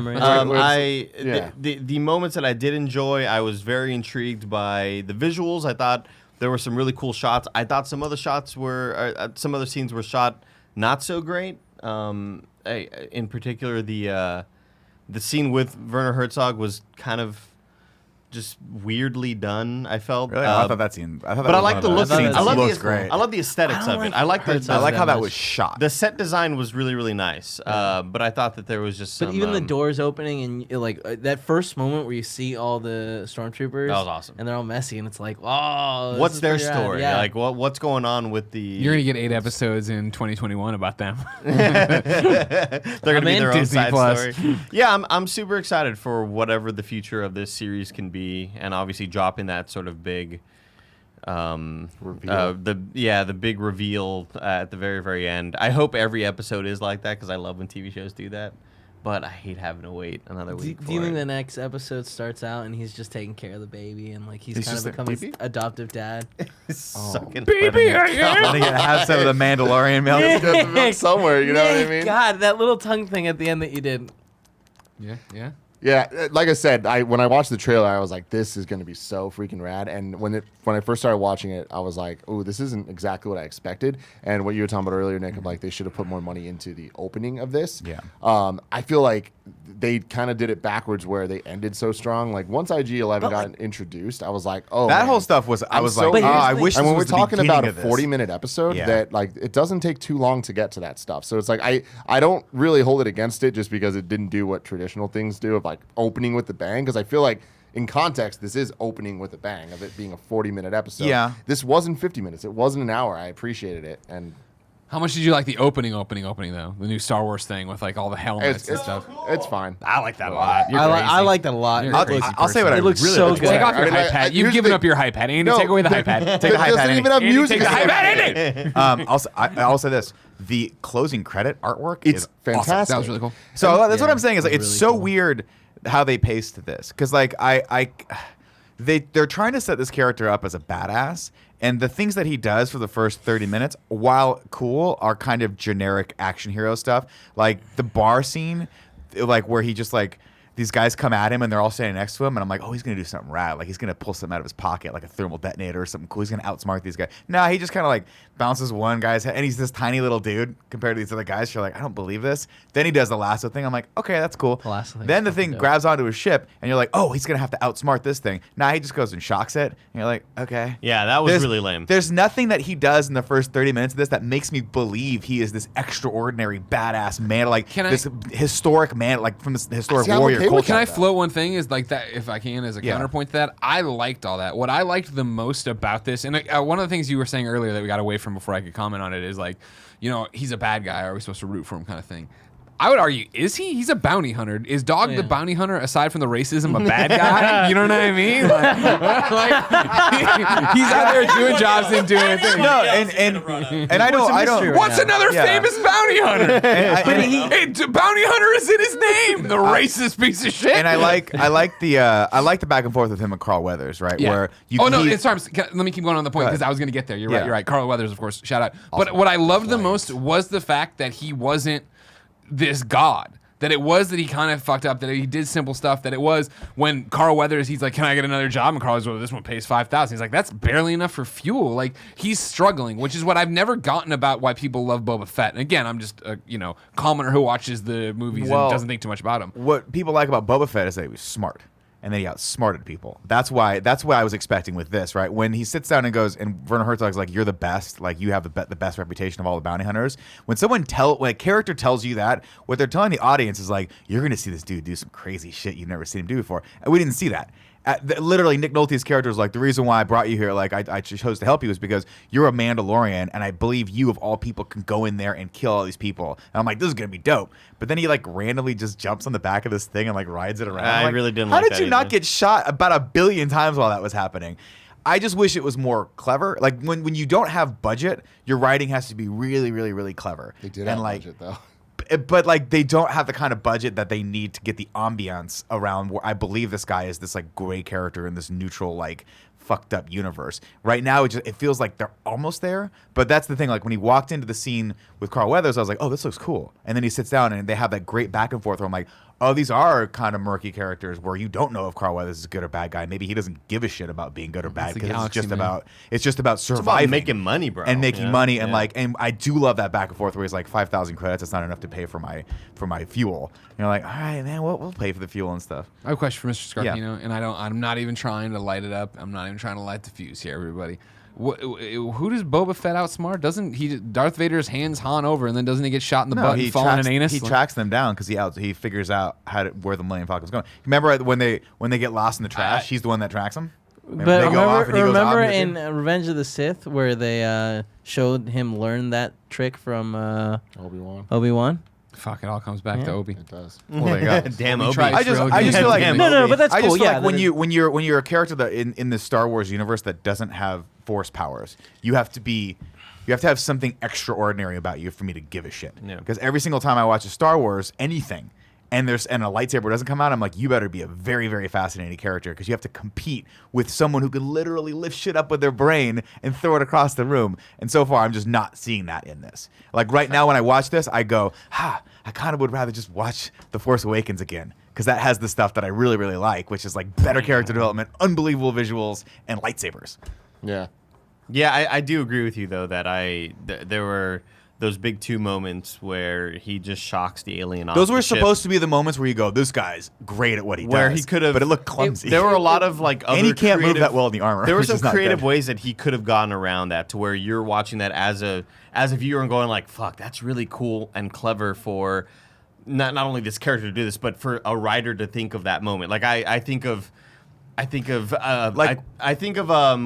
number. Yeah. The moments that I did enjoy, I was very intrigued by the visuals. I thought there were some really cool shots. I thought some other scenes were shot not so great. In particular, the scene with Werner Herzog was kind of just weirdly done. I felt. Really? I thought that scene. I thought But that I was like one the of look. the scenes I that love looks the- great. I love the aesthetics of it. I like I like how that much. was shot. the set design was really, really nice. But I thought that there was just some. But even the doors opening and that first moment where you see all the stormtroopers, That was awesome. and they're all messy, and it's like, oh, this What's is their pretty rad. story? Yeah. Like what's going on with the? You're gonna get 8 episodes in 2021 about them. They're gonna I'm be in their own Disney side Plus. story. Yeah, I'm super excited for whatever the future of this series can be, and obviously dropping that sort of big the big reveal at the very, very end. I hope every episode is like that because I love when TV shows do that. But I hate having to wait another week. Do you think the next episode starts out and he's just taking care of the baby and like he's kind of becoming his adoptive dad? Sucking Baby, I am. Letting it have some of the Mandalorian milk. It's got the milk somewhere, you know what I mean? God, that little tongue thing at the end that you did. Yeah. Yeah, like I said, when I watched the trailer, I was like, "This is going to be so freaking rad." And when I first started watching it, I was like, "Oh, this isn't exactly what I expected." And what you were talking about earlier, Nick, of like they should have put more money into the opening of this. Yeah. I feel like they kind of did it backwards, where they ended so strong. Like once IG-11 got introduced, I was like, "Oh, That man. whole stuff was. I I'm was so like, oh, pumped. I wish. And this when we're was the talking about a beginning of this. 40-minute episode, Yeah. that like it doesn't take too long to get to that stuff. So it's like I don't really hold it against it just because it didn't do what traditional things do of like opening with the bang, because I feel like in context this is opening with a bang of it being a 40-minute episode. Yeah. This wasn't 50 minutes. It wasn't an hour. I appreciated it. And How much did you like the opening though? The new Star Wars thing with like all the helmets and stuff. it's fine. I like that a lot. You're I liked it a lot. You're a crazy I'll say what person. I It looks really so like. good. Take off your I mean, hype pad. You've here's given the- up your hype pad. Andy, No, take away the hype pad. Take the hype It pad. doesn't even have Andy, music. take the hype pad. It's- Andy. I'll say this: the closing credit artwork It's is fantastic. Awesome. That was really cool. So that's what Yeah, I'm saying is like it was it's really so cool. weird how they paced this because like they're trying to set this character up as a badass, and the things that he does for the first 30 minutes, while cool, are kind of generic action hero stuff. Like the bar scene, like where he just like these guys come at him and they're all standing next to him, and I'm like, oh, he's gonna do something rad. Like he's gonna pull something out of his pocket, like a thermal detonator or something cool. He's gonna outsmart these guys. Nah, he just kind of like bounces one guy's head, and he's this tiny little dude compared to these other guys. You're like, I don't believe this. Then he does the lasso thing. I'm like, okay, that's cool. The lasso thing's Then the fucking thing dope. grabs onto his ship, and you're like, oh, he's gonna have to outsmart this thing. Nah, he just goes and shocks it, and you're like, okay. Yeah, that was really lame. There's nothing that he does in the first 30 minutes of this that makes me believe he is this extraordinary badass man, like Can I- this historic man, like from this historic See, I'm warrior okay with culture. Can I that. float one thing? Is like that, if I can, as a Yeah. counterpoint to that. I liked all that. What I liked the most about this, and one of the things you were saying earlier that we got away from before I could comment on it, is like, you know, he's a bad guy. Are we supposed to root for him, kind of thing? I would argue, is he? He's a bounty hunter. Is Dog the bounty hunter, aside from the racism, a bad guy? You know what I mean? Like, he's out there doing jobs and doing things. No, and I don't. mystery right What's now? another Yeah. famous bounty hunter? Hey, bounty hunter is in his name. The racist piece of shit. And I like the back and forth with him and Carl Weathers, right? Yeah. Where you oh no, he- sorry. Let me keep going on the point Go because ahead. I was going to get there. You're Yeah. right. You're right. Carl Weathers, of course. Shout out. But what I loved the most was the fact that he wasn't this god. That it was that he kind of fucked up. That he did simple stuff. That it was when Carl Weathers, he's like, "Can I get another job?" And Carl goes, "Well, this one pays $5,000." He's like, "That's barely enough for fuel." Like he's struggling, which is what I've never gotten about why people love Boba Fett. And again, I'm just a commenter who watches the movies Well, and doesn't think too much about him. what people like about Boba Fett is that he was smart, and then he outsmarted people. That's what I was expecting with this, right? When he sits down and goes, and Werner Herzog's like, "You're the best. Like you have the best reputation of all the bounty hunters." When a character tells you that, what they're telling the audience is like, "You're going to see this dude do some crazy shit you've never seen him do before." And we didn't see that. Literally, Nick Nolte's character is like, the reason why I brought you here, like I chose to help you, is because you're a Mandalorian, and I believe you of all people can go in there and kill all these people. And I'm like, this is gonna be dope. But then he like randomly just jumps on the back of this thing and like rides it around. I I'm like, really didn't How like did that you not either. get shot about 1 billion times while that was happening? I just wish it was more clever. Like when you don't have budget, your writing has to be really, really, really clever. They did and have like, budget though. but like they don't have the kind of budget that they need to get the ambiance around where I believe this guy is this like gray character in this neutral like fucked up universe. Right now it feels like they're almost there, but that's the thing. Like when he walked into the scene with Carl Weathers, I was like, oh, this looks cool. And then he sits down and they have that great back and forth where I'm like, oh, these are kind of murky characters where you don't know if Carl Weathers is good or bad guy. Maybe he doesn't give a shit about being good or bad the because it's galaxy, just man. about surviving, It's about making money, bro. and making you know? money, and Yeah. like, and I do love that back and forth where he's like 5,000 credits. That's not enough to pay for my fuel. And you're like, all right, man, we'll pay for the fuel and stuff. I have a question for Mr. Yeah. Scarpino, and I'm not even trying to light it up. I'm not even trying to light the fuse here, everybody. Who does Boba Fett outsmart? Doesn't he? Darth Vader's hands Han over, and then doesn't he get shot in the butt and fall in an anus? He tracks them down because he figures out where the Millennium Falcon's going. Remember when they get lost in the trash? He's the one that tracks them. But They go off and he goes off remember and in Revenge of the Sith where they showed him learn that trick from Obi-Wan. Obi-Wan? Fuck, it all comes back to Obi. It does. Well, there you go. Damn We Obi. tried- I just feel like Damn No, Obi. but that's I cool. just feel Yeah, like when you're a character that in the Star Wars universe that doesn't have force powers. You have to have something extraordinary about you for me to give a shit. Yeah. Because every single time I watch a Star Wars anything, and a lightsaber doesn't come out, I'm like, you better be a very, very fascinating character because you have to compete with someone who could literally lift shit up with their brain and throw it across the room. And so far, I'm just not seeing that in this. Like right now, when I watch this, I go, I kind of would rather just watch The Force Awakens again because that has the stuff that I really, really like, which is like better character development, unbelievable visuals, and lightsabers. Yeah. Yeah, I do agree with you though that there were those big 2 moments where he just shocks the alien off. Those were the ship. supposed to be the moments where you go, this guy's great at what he Where does. he could have, but it looked clumsy. There were a lot of like other and he can't move creative- that well in the armor. There were which some is not creative good. ways that he could have gotten around that to where you're watching that as a viewer and going like, fuck, that's really cool and clever for not only this character to do this, but for a writer to think of that moment. Like I think of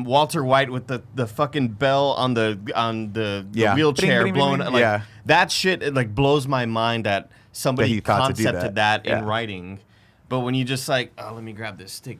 Walter White with the fucking bell on the Yeah. wheelchair Bing, bing, bing, blown. bing. Like Yeah. that shit, it like blows my mind that somebody That he thought to do concepted that. that in writing. But when you just like, oh, let me grab this stick.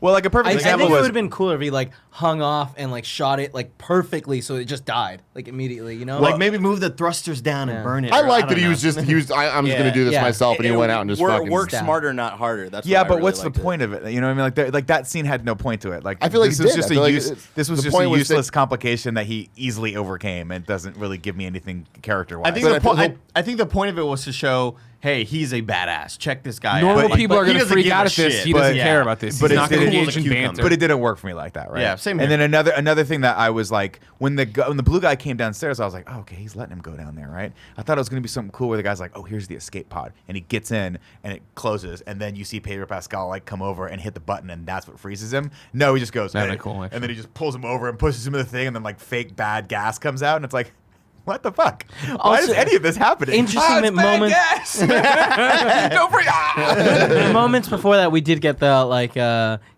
Well, like a perfect I example think it was would have been cooler if he like hung off and like shot it like perfectly, so it just died like immediately. You know, Like maybe move the thrusters down and burn it. I or like that don't he know. was just, I'm just going to do this Yeah. myself, and he went out and just fucking. work stab. smarter, not harder. That's yeah, what I but really what's the liked it. point of it? You know what I mean? Like that scene had no point to it. Like I feel like this it was did. just I feel a like use, it's- this was the just a point was useless that- complication that he easily overcame and doesn't really give me anything character wise. I think But the I feel point. like- I think the point of it was to show, hey, he's a badass. Check this guy out. Normal But- people but are he going to doesn't freak give a out at this. shit. He doesn't But- care about this. but He's it not going to didn't- engage in Cool as a banter. But it didn't work for me like that, right? Yeah, same And here. then another thing that I was like, when the blue guy came downstairs, I was like, oh, okay, he's letting him go down there, right? I thought it was going to be something cool where the guy's like, oh, here's the escape pod, and he gets in and it closes, and then you see Pedro Pascal like come over and hit the button, and that's what freezes him. No, he just goes, That'd hey, be cool, and then he just pulls him over and pushes him in the thing, and then like fake bad gas comes out, and it's like, what the fuck? Why Also, is any of this happening? interesting it's bad moment- gas! Don't freak! the moments before that we did get the like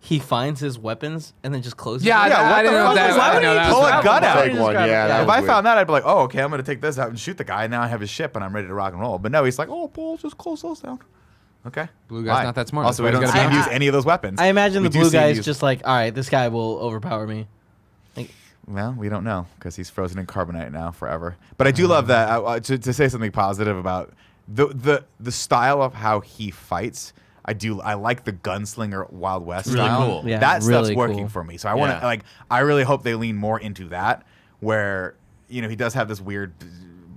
he finds his weapons and then just closes. Yeah, it. Yeah, I what the didn't know fuck that. was I that? didn't know that. Pull was a bad. gun out. Big one, yeah. That If was I weird. found that, I'd be like, oh, okay, I'm going to take this out and shoot the guy. Now I have his ship and I'm ready to rock and roll. But no, he's like, oh, Paul, just close those down. Okay. Blue guy's Fine. not that smart. Also, That's we why don't he's see gotta him be- use any of those weapons. I imagine We the do blue see him guy is use- just like, all right, this guy will overpower me. Like, Well, we don't know because he's frozen in carbonite now forever. But I do love that. To say something positive about the style of how he fights. I like the gunslinger Wild West Really style. cool. Yeah, that really stuff's working cool. for me. So I want to Yeah. I really hope they lean more into that where he does have this weird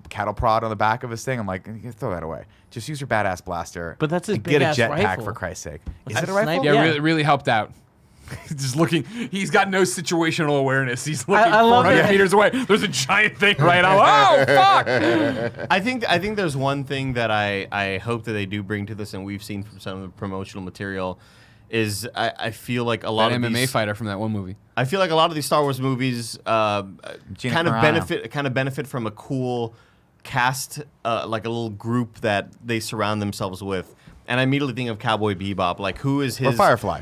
cattle prod on the back of his thing. I'm like, throw that away. Just use your badass blaster. But that's his and get a big-ass jetpack rifle. for Christ's sake. Is That's it a rifle? sniper. Yeah, Yeah. really helped out. Just looking, he's got no situational awareness. He's looking I love 400 it. meters away. There's a giant thing right now. Oh, fuck! I think there's one thing that I hope that they do bring to this, and we've seen from some of the promotional material, is I feel like a lot That of MMA these, fighter from that one movie. I feel like a lot of these Star Wars movies Gina kind of Carano. benefit from a cool cast, like a little group that they surround themselves with. And I immediately think of Cowboy Bebop. Like, who is his... Firefly.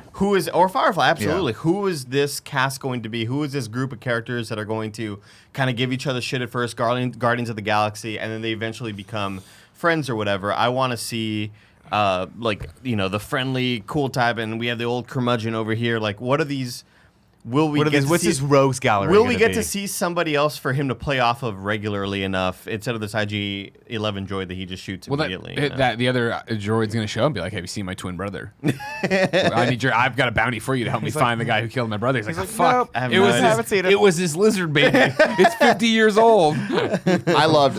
Or Firefly, absolutely. Yeah. Who is this cast going to be? Who is this group of characters that are going to kind of give each other shit at first, Guardians of the Galaxy, and then they eventually become friends or whatever? I want to see, the friendly, cool type, and we have the old curmudgeon over here. Like, what are these... What's his rogues gallery? Will we gonna get be? to see somebody else for him to play off of regularly enough instead of this IG-11 droid that he just shoots immediately? The other droid's gonna show up and be like, "Have you seen my twin brother? I've got a bounty for you to help me find the guy who killed my brother." He's like, like, "Fuck! nope, I have it no was idea. Haven't seen it. it was this lizard baby. It's 50 years old." I loved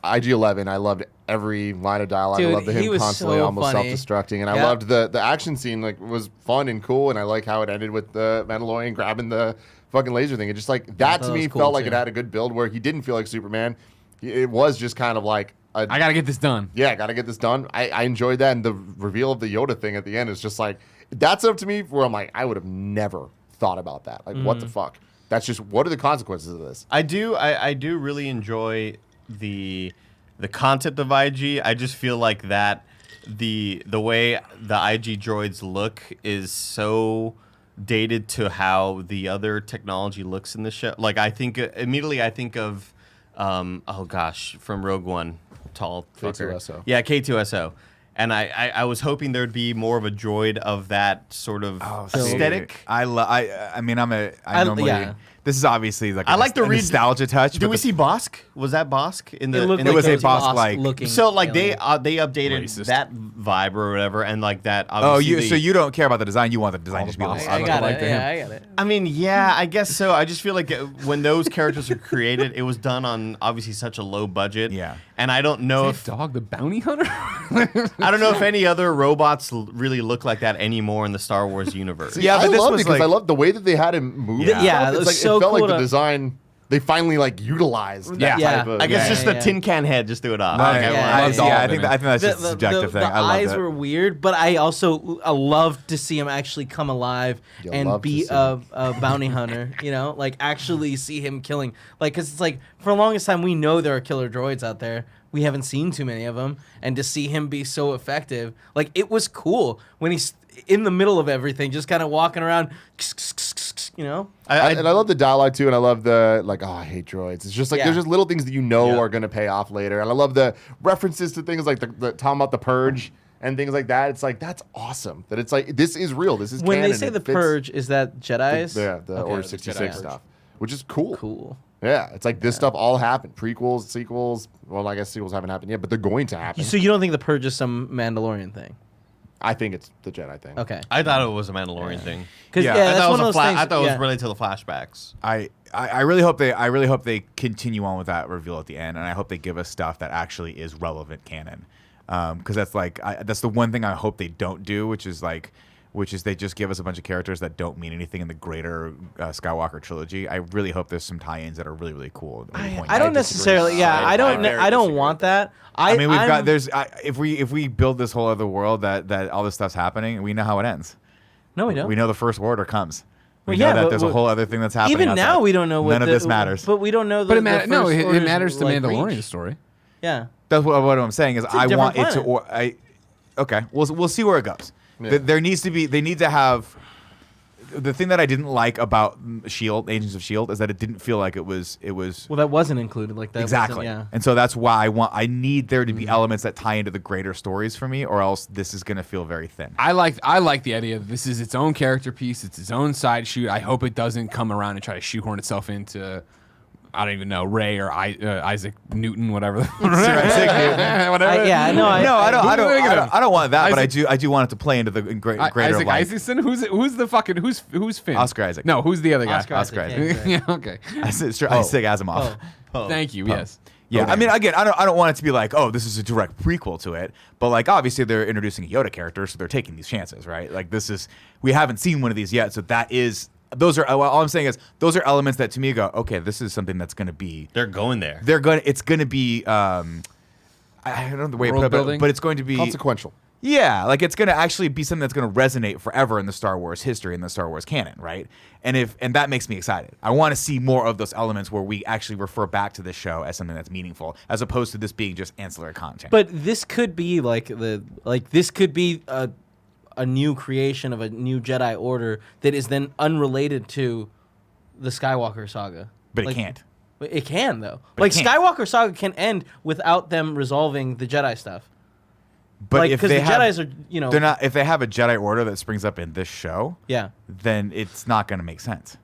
IG-11. I loved every line of dialogue. Dude, I loved he him was constantly so almost funny. self-destructing, and I Yeah. loved the action scene. Like, was fun and cool, and I like how it ended with the Mandalorian grabbing the fucking laser thing. It just like that to that me was cool, felt like too. it had a good build where he didn't feel like Superman. It was just kind of like a, I gotta get this done. yeah, I gotta get this done. I enjoyed that, and the reveal of the Yoda thing at the end is just like that's up to me where I'm like I would have never thought about that. Like, what the fuck? That's just what are the consequences of this? I do really enjoy the concept of IG. I just feel like that the way the IG droids look is so dated to how the other technology looks in the show. Like, I think immediately I think of from Rogue One, tall fucker. K2SO. Yeah, K2SO. And I was hoping there'd be more of a droid of that sort of aesthetic. I normally. yeah. This is obviously like I like the nostalgia touch. Did we see Bosk? Was that Bosk in the? looked it was a Bosk Bosk-like looking So like alien. they updated Racist. that vibe or whatever, and like that. Oh, Obviously so you don't care about the design? You want the design All just the to be a little Bosk. I ugly. got like it. to Yeah, him. I got it. I mean, yeah, I guess so. I just feel like when those characters were created, it was done on obviously such a low budget. Yeah. And I don't know Is that dog the bounty hunter? I don't know if any other robots really look like that anymore in the Star Wars universe. Yeah, I but this loved it was because I like- loved the way that they had him move. Yeah. and Yeah, stuff. it It's was like so it felt cool like the to- design. They finally like utilized that Yeah. type of. I guess Yeah, just yeah, the yeah. tin can head just threw it off. I, Like, I yeah, loved yeah, all I of think it. I think that's just a subjective thing. The I love eyes that. were weird, but I also loved to see him actually come alive You and love to be see a bounty hunter. You know, like actually see him killing. Like, because it's like for the longest time we know there are killer droids out there. We haven't seen too many of them, and to see him be so effective, like it was cool when he's in the middle of everything, just kind of walking around. You know. And I love the dialogue too, and I love the like, oh, I hate droids. It's just like Yeah. there's just little things that you know Yeah. are going to pay off later, and I love the references to things like the talking about the purge and things like that. It's like that's awesome. That it's like this is real. This is When canon. they say It the fits purge, is that Jedi's? the Okay, Order the 66 Jedi stuff, which is cool. Cool. Yeah, it's like this stuff all happened. Prequels, sequels. Well, I guess sequels haven't happened yet, but they're going to happen. So you don't think the purge is some Mandalorian thing? I think it's the Jedi thing. Okay. I thought it was a Mandalorian thing. Because Yeah. yeah, I that's thought one of those things. I thought it was yeah. related to the flashbacks. I really hope they continue on with that reveal at the end, and I hope they give us stuff that actually is relevant canon. Because that's like that's the one thing I hope they don't do, which is they just give us a bunch of characters that don't mean anything in the greater Skywalker trilogy. I really hope there's some tie-ins that are really really cool. I don't necessarily. Yeah, I don't. very I don't disagree want with that. I mean, we've I'm- got there's if we build this whole other world that all this stuff's happening, we know how it ends. No, we don't. We know the First Order comes. We Well, know yeah, that but there's a whole other thing that's happening. Even now, outside. we don't know what. None of this matters. But we don't know. But The, it matters. No, First it Order's, matters to like, Mandalorian reach. story. Yeah. That's what I'm saying is a I different want it to. planet. Okay, we'll see where it goes. Yeah. There needs to be. They need to have. The thing that I didn't like about Shield, Agents of Shield, is that it didn't feel like it was. Well, that wasn't included. Like that. Exactly. Wasn't, yeah. And so that's why I need there to be elements that tie into the greater stories for me, or else this is going to feel very thin. I like the idea that this is its own character piece. It's its own side shoot. I hope it doesn't come around and try to shoehorn itself into, I don't even know, Ray or Isaac Newton, whatever. Whatever. Yeah, no, I don't want that, but Isaac- I do want it to play into the greater Isaac life. Isaacson. Who's the fucking who's Finn? Oscar Isaac. No, who's the other guy? Oscar Isaac. yeah, okay. Isaac Asimov. Thank you. Yes. Yeah, Okay. I mean, again, I don't want it to be like, oh, this is a direct prequel to it, but like obviously they're introducing a Yoda character, so they're taking these chances, right? Like we haven't seen one of these yet, so those are all I'm saying is those are elements that to me go, okay, this is something that's going to be. They're going there. It's going to be. I don't know the way to World put it, building? but it's going to be Consequential. Yeah, like it's going to actually be something that's going to resonate forever in the Star Wars history and the Star Wars canon, right? And that makes me excited. I want to see more of those elements where we actually refer back to this show as something that's meaningful, as opposed to this being just ancillary content. But this could be this could be a new creation of a new Jedi Order that is then unrelated to the Skywalker saga. But Like, it can't. It can though. But Like it can't. Skywalker saga can end without them resolving the Jedi stuff. But like, if 'cause they the have, Jedis are, they're not. If they have a Jedi Order that springs up in this show, Yeah. then it's not going to make sense.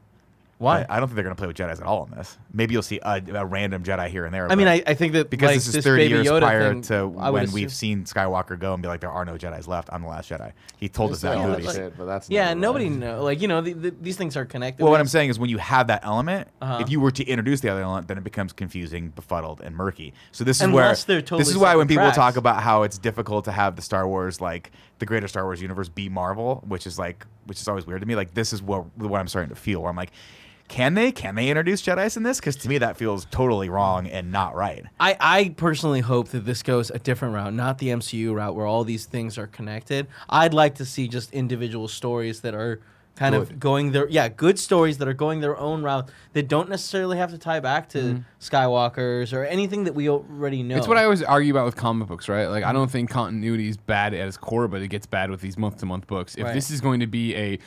Why? I don't think they're going to play with Jedis at all in this. Maybe you'll see a random Jedi here and there. I mean, but- I think that because like, this is 30 Baby years Yoda prior thing, to I would when we've assume- seen Skywalker go and be like, there are no Jedis left. I'm the last Jedi. He told us that in Yeah, the that's movies. it, but that's Yeah, never nobody right. know. Like these things are connected. Well, what I'm saying is when you have that element, Uh-huh. if you were to introduce the other element, then it becomes confusing, befuddled, and murky. So this is Unless where they're totally this is why when separate people tracks. talk about how it's difficult to have the Star Wars, like the greater Star Wars universe, be Marvel, which is always weird to me. Like this is what I'm starting to feel, where I'm like, can they introduce Jedis in this? Because to me that feels totally wrong and not right. I personally hope that this goes a different route, not the MCU route where all these things are connected. I'd like to see just individual stories that are kind of going good stories that are going their own route. They don't necessarily have to tie back to Skywalkers or anything that we already know. It's what I always argue about with comic books, right? Like, I don't think continuity is bad at its core, but it gets bad with these month-to-month books. If this is going to be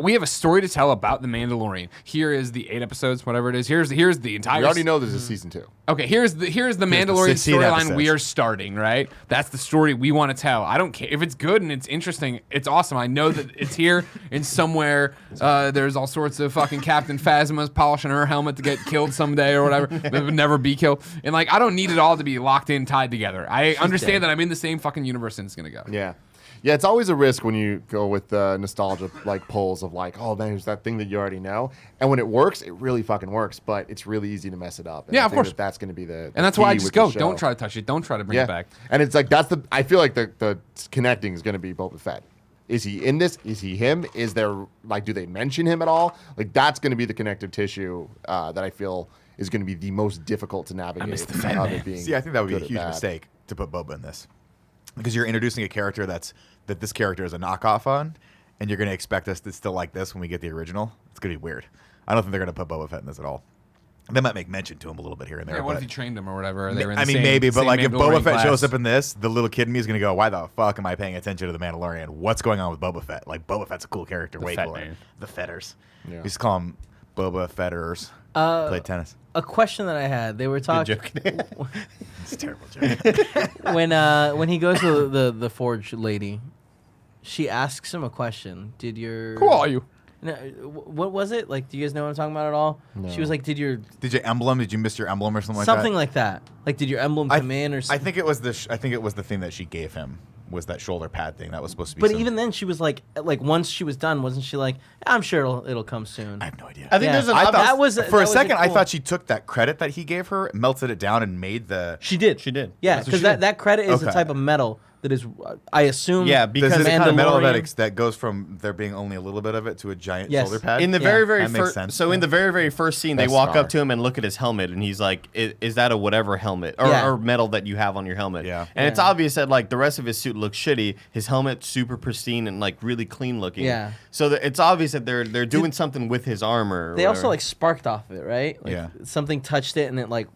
we have a story to tell about the Mandalorian. Here is the 8 episodes, whatever it is. Here's the entire. We already know this is season 2. Okay, here's the Mandalorian 16 storyline episodes. we are starting, right? That's the story we want to tell. I don't care if it's good and it's interesting. It's awesome. I know that it's here in somewhere. There's all sorts of fucking Captain Phasma's polishing her helmet to get killed someday or whatever. That would never be killed. And like, I don't need it all to be locked in, tied together. I understand that I'm in the same fucking universe and it's gonna go. Yeah. Yeah, it's always a risk when you go with nostalgia like pulls of like, oh, there's that thing that you already know, and when it works, it really fucking works. But it's really easy to mess it up. And Yeah, I of think course. that's going to be the And that's why I key just with go. the show. Don't try to touch it. Don't try to bring it back. And it's like I feel like the connecting is going to be Boba Fett. Is he in this? Is he him? Is there like, do they mention him at all? Like, that's going to be the connective tissue that I feel is going to be the most difficult to navigate. miss the Fett of man. it being See, I think that would be a good or huge bad. mistake to put Boba in this, because you're introducing a character that this character is a knockoff on, and you're going to expect us to still like this when we get the original. It's going to be weird. I don't think they're going to put Boba Fett in this at all. They might make mention to him a little bit here and there. Yeah, what but if he trained him or whatever? Or they were in I the mean, same- maybe, but same like if Mandalorian Boba Fett class. shows up in this, the little kid in me is going to go, why the fuck am I paying attention to the Mandalorian? What's going on with Boba Fett? Like, Boba Fett's a cool character. Way Fett cooler. man. The Fetters. Yeah. We just call him Boba Fetters. Play tennis. a question that I had. They were talking It's a terrible joke. when he goes to the forge lady. She asks him a question. Did your Who are you? No, what was it? Like, do you guys know what I'm talking about at all? No. She was like, "Did your Did you miss your emblem or something something like that? like that? Like, did your emblem come in or I something?" think it was the thing that she gave him was that shoulder pad thing that was supposed to be. But some- even then, she was like once she was done, wasn't she like, "I'm sure it'll come soon." I have no idea. I think Yeah. there's an I ob- thought- that was- for that a was a second I cool- thought she took that credit that he gave her, melted it down, and made the. She did. She did. Yeah, That's what because she did. that credit is a Okay. type of metal that is, I assume. Yeah, Does because it kind of metal Mandalorian- that goes from there being only a little bit of it to a giant Yes. shoulder pad? in the Yeah. very, very That makes first, sense. so in the very, very first scene, they That's walk star. up to him and look at his helmet, and he's like, "Is that a whatever helmet Yeah. or metal that you have on your helmet?" Yeah. and it's Yeah. obvious that like the rest of his suit looks shitty. His helmet super pristine and like really clean looking. Yeah. So it's obvious that they're doing something with his armor. or They also whatever. like sparked off of it, right? Like, Yeah. something touched it and it like.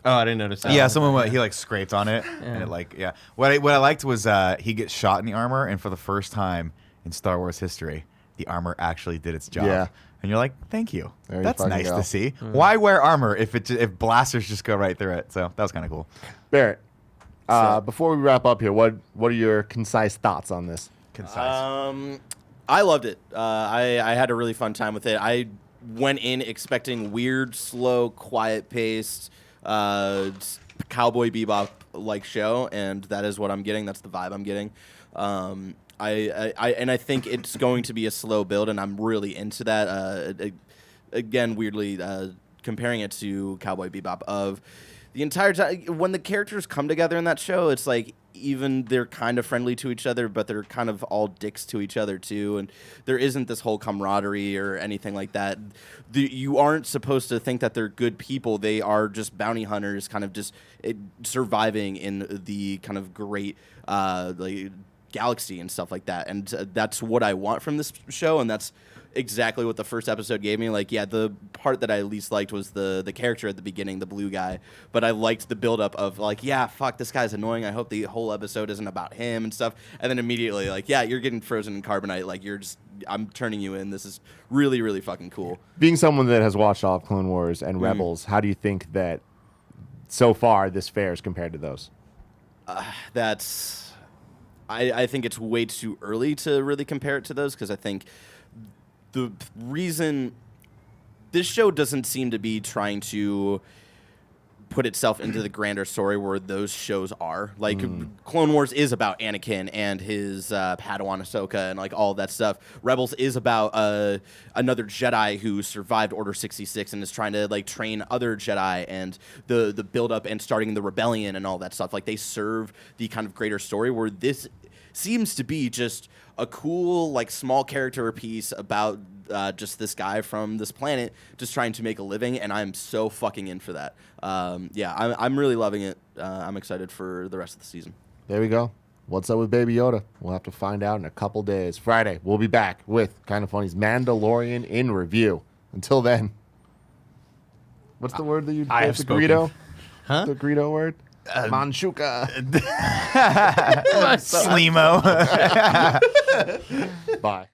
Oh, I didn't notice that. Yeah, he like scraped on it, and it like What I liked was he gets shot in the armor, and for the first time in Star Wars history, the armor actually did its job. Yeah. And you're like, thank you. There you That's fucking nice go. to see. Why wear armor if blasters just go right through it? So that was kind of cool. Barrett, before we wrap up here, what are your concise thoughts on this? Concise. I loved it. I had a really fun time with it. I went in expecting weird, slow, quiet-paced, Cowboy Bebop like show, and that is what I'm getting. That's the vibe I'm getting. I think it's going to be a slow build, and I'm really into that. Again, weirdly, comparing it to Cowboy Bebop, of the entire time when the characters come together in that show, it's like even they're kind of friendly to each other, but they're kind of all dicks to each other too, and there isn't this whole camaraderie or anything like that. You aren't supposed to think that they're good people. They are just bounty hunters, kind of just surviving in the kind of great like galaxy and stuff like that. And that's what I want from this show, and that's exactly what the first episode gave me. Like, yeah, the part that I least liked was the character at the beginning, the blue guy, but I liked the buildup of like, yeah, fuck, this guy's annoying, I hope the whole episode isn't about him and stuff. And then immediately like, yeah, you're getting frozen in carbonite, like I'm turning you in. This is really, really fucking cool. Being someone that has watched all of Clone Wars and Rebels, how do you think that so far this fares compared to those? I think it's way too early to really compare it to those, because I think the reason this show doesn't seem to be trying to put itself into the grander story where those shows are. Like, Clone Wars is about Anakin and his Padawan Ahsoka and like all that stuff. Rebels is about another Jedi who survived Order 66 and is trying to like train other Jedi, and the build up and starting the rebellion and all that stuff. Like, they serve the kind of greater story, where this seems to be just a cool, like, small character piece about just this guy from this planet just trying to make a living, and I'm so fucking in for that. I'm really loving it. I'm excited for the rest of the season. There we go. what's up with Baby Yoda? We'll have to find out in a couple days. Friday, we'll be back with Kind of Funny's Mandalorian in review. Until then, what's the word that you I have the spoken. Greedo? Huh? The Greedo word? Manshuka. Slimo. Bye.